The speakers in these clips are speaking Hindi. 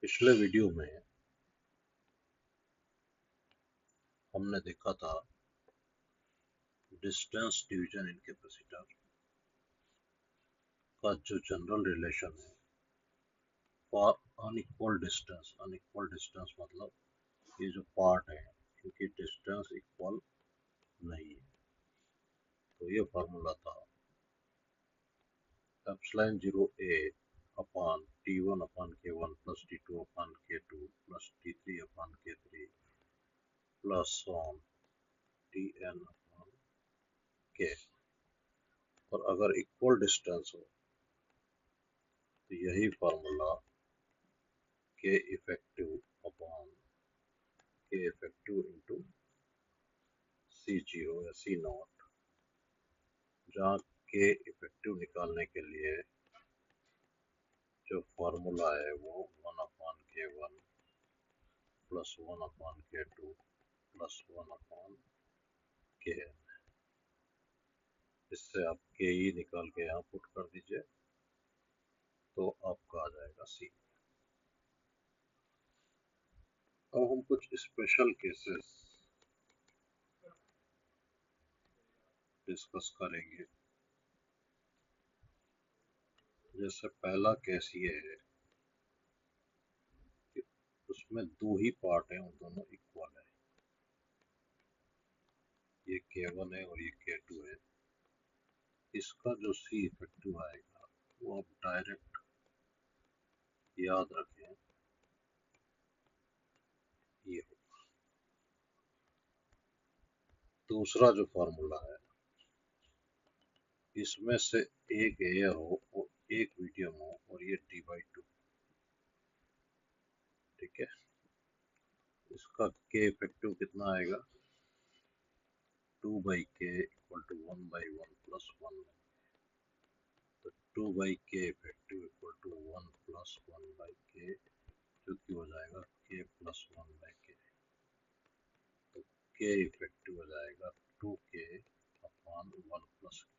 पिछले वीडियो में हमने देखा था डिस्टेंस डिवीजन इन कैपेसिटर का जो जनरल रिलेशन है फॉर अनइक्वल डिस्टेंस मतलब ये जो पार्ट है इनकी डिस्टेंस इक्वल नहीं है। तो ये फार्मूला था epsilon 0 a upon T1 upon K1 plus T2 upon K2 plus T3 upon K3 plus on Tn upon K। और अगर इक्वल डिस्टेंस हो तो यही formula K effective upon K effective into C0 या C0, जहाँ K इफेक्टिव निकालने के लिए जो फार्मूला है वो 1/K1 plus 1/K2 plus 1/K है। इससे आप Ke निकाल के यहाँ पुट कर दीजिए तो आपका आ जाएगा C। अब हम कुछ स्पेशल केसेस डिस्कस करेंगे। जैसे पहला केस ये है कि उसमें दो ही पार्ट हैं और दोनों इक्वल है। ये K1 है और ये K2 है। इसका जो C इफेक्टिव आएगा वो आप डायरेक्ट याद रखें, ये होगा। दूसरा जो फॉर्मूला है इसमें से एक एयर हो और एक मीडियम हो और ये D/2, ठीक है। इसका K इफेक्टिव कितना आएगा 2/K इक्वल टू 1/1 प्लस 1। तो 2/K effective equal to 1 plus 1/K, जो कि हो जाएगा K प्लस 1/K। तो K इफेक्टिव हो जाएगा 2K अपॉन 1 प्लस K।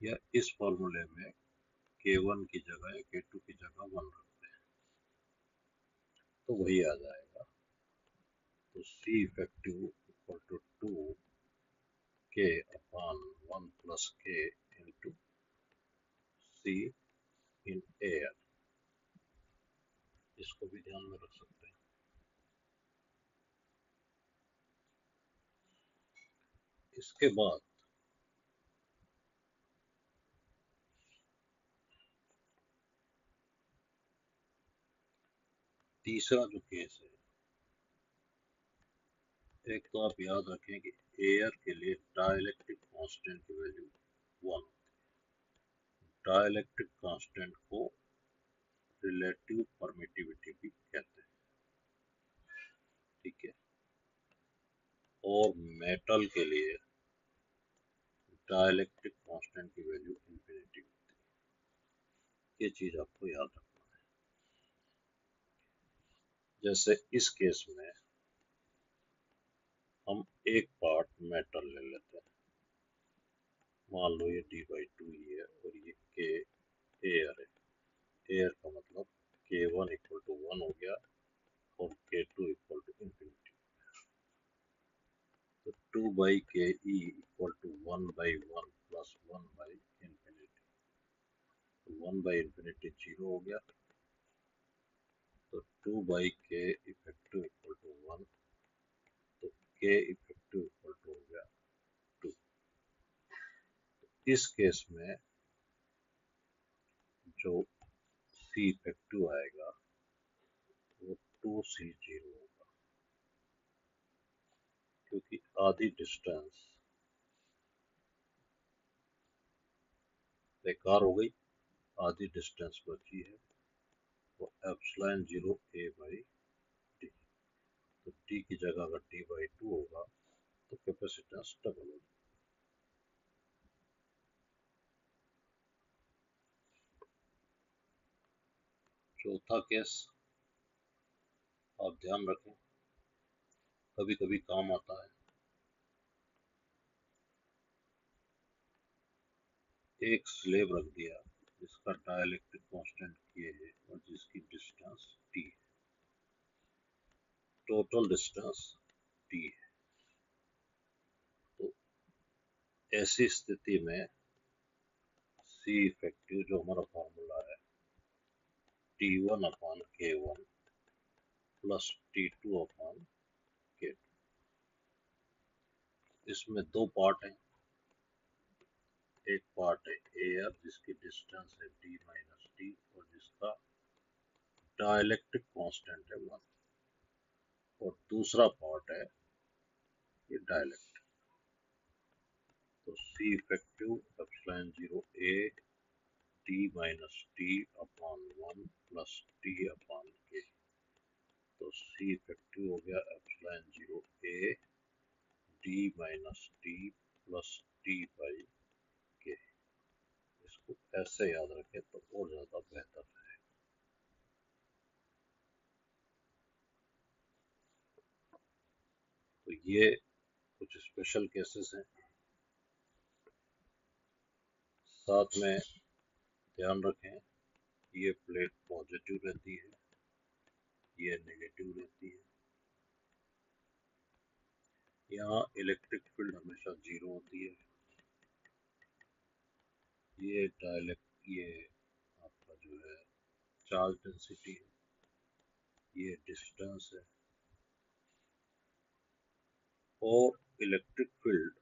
या इस फॉर्मूले में K1 की जगह या K2 की जगह 1 रखते हैं तो वही आ जाएगा। तो C effective equal to 2K upon 1 plus K into C in air. इसको भी ध्यान में रख सकते हैं। इसके बाद तीसरा जो केस है, एक तो आप याद रखें कि एयर के लिए डाइलेक्ट्रिक कांस्टेंट की वैल्यू 1। डाइलेक्ट्रिक कांस्टेंट को रिलेटिव परमिटिविटी भी कहते हैं, ठीक है। और मेटल के लिए डाइलेक्ट्रिक कांस्टेंट की वैल्यू इंफिनिटी होती है। ये चीज आपको याद रखना है। जैसे इस केस में हम एक पार्ट मेटल ले लेते हैं, मान लो ये D/2 ही है और ये K एयर है। एयर का मतलब K1 इक्वल टू 1 हो गया और K2 इक्वल टू इंफिनिटी। तो 2/Ke equal to 1/1 plus one by infinity. One by infinity 0 हो गया। तो 2/K इफेक्टिव इक्वल टू 1। तो K इफेक्टिव इक्वल टू हो गया 2। इस केस में जो C इफेक्टिव आएगा वो 2C0 होगा, क्योंकि आधी डिस्टेंस बेकार हो गई, आधी डिस्टेंस बची है वो एप्सिलॉन 0 A/D। तो D की जगह अगर D/2 होगा तो कैपेसिटेंस डबल हो जाएगा। चौथा केस आप ध्यान रखें, कभी कभी काम आता है। एक स्लेब रख दिया इसका डाइलेक्ट्रिक कांस्टेंट ये है और जिसकी डिस्टेंस t है, टोटल डिस्टेंस t है। तो ऐसी स्थिति में C इफेक्टिव जो हमारा फॉर्मूला है T1 upon K1 plus T2 upon K2, इसमें दो पार्ट हैं। एक पार्ट है एयर जिसकी डिस्टेंस है d माइनस टी और जिसका डाइलेक्ट्रिक कांस्टेंट है 1, और दूसरा पार्ट है ये डाइलेक्ट्रिक। तो C effective epsilon 0 A d minus T upon 1 plus T upon के। तो C इफेक्टिव हो गया epsilon 0 A d minus T plus T by के। इसको ऐसे याद रखें तो और ज्यादा बेहतर है। तो ये कुछ स्पेशल केसेस हैं। साथ में ध्यान रखें ये प्लेट पॉजिटिव रहती है, ये नेगेटिव रहती है। यहाँ इलेक्ट्रिक फील्ड हमेशा जीरो होती है। ये ये आपका जो है चार्ज डेंसिटी है, ये डिस्टेंस है, और इलेक्ट्रिक फील्ड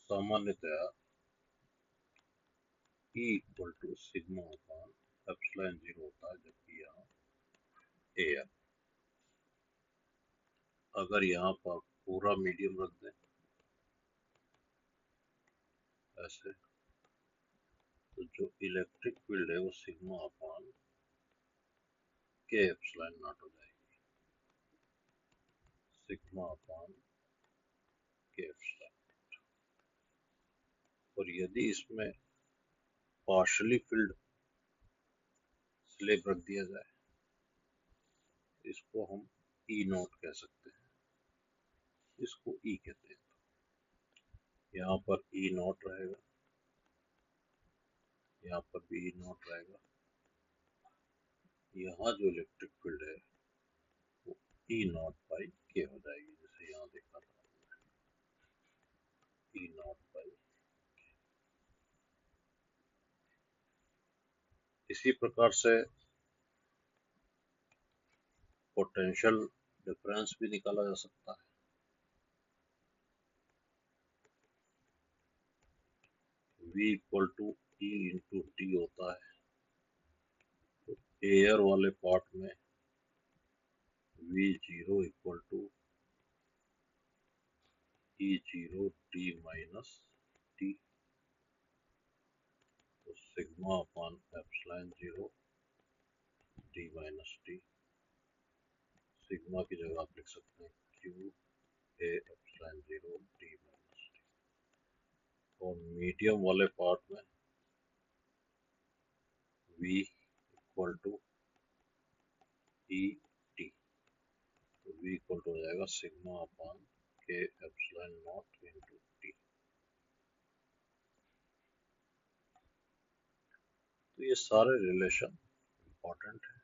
सामान्यतया E equal to sigma upon epsilon 0 होता है, जबकि यहाँ एयर। अगर यहाँ पर पूरा मीडियम रख दें ऐसे, तो जो इलेक्ट्रिक फील्ड है वो sigma upon K epsilon not हो जाएगी, सिग्मा अपॉन के एप्सिलॉन। और यदि इसमें पार्शली फील्ड स्लेब रख दिया जाए, इसको हम ई नॉट कह सकते हैं, इसको ई कहते हैं। यहाँ पर ई नॉट रहेगा, यहाँ पर भी ई नॉट रहेगा। यहाँ जो इलेक्ट्रिक फील्ड है वो ई नॉट बाई के हो जाएगी, जैसे यहाँ देखा था ई नॉट बाई। इसी प्रकार से पोटेंशियल डिफरेंस भी निकाला जा सकता है। V equal to E into T होता है। तो एयर वाले पार्ट में V0 equal to E0 T minus T. तो sigma upon epsilon 0 T minus T. Sigma की जगह आप लिख सकते हैं Q A epsilon 0 T minus T. और मीडियम वाले पार्ट में V equal to E T. तो V इक्वल टू हो जाएगा sigma upon K epsilon naught into T. तो ये सारे रिलेशन इंपॉर्टेंट है।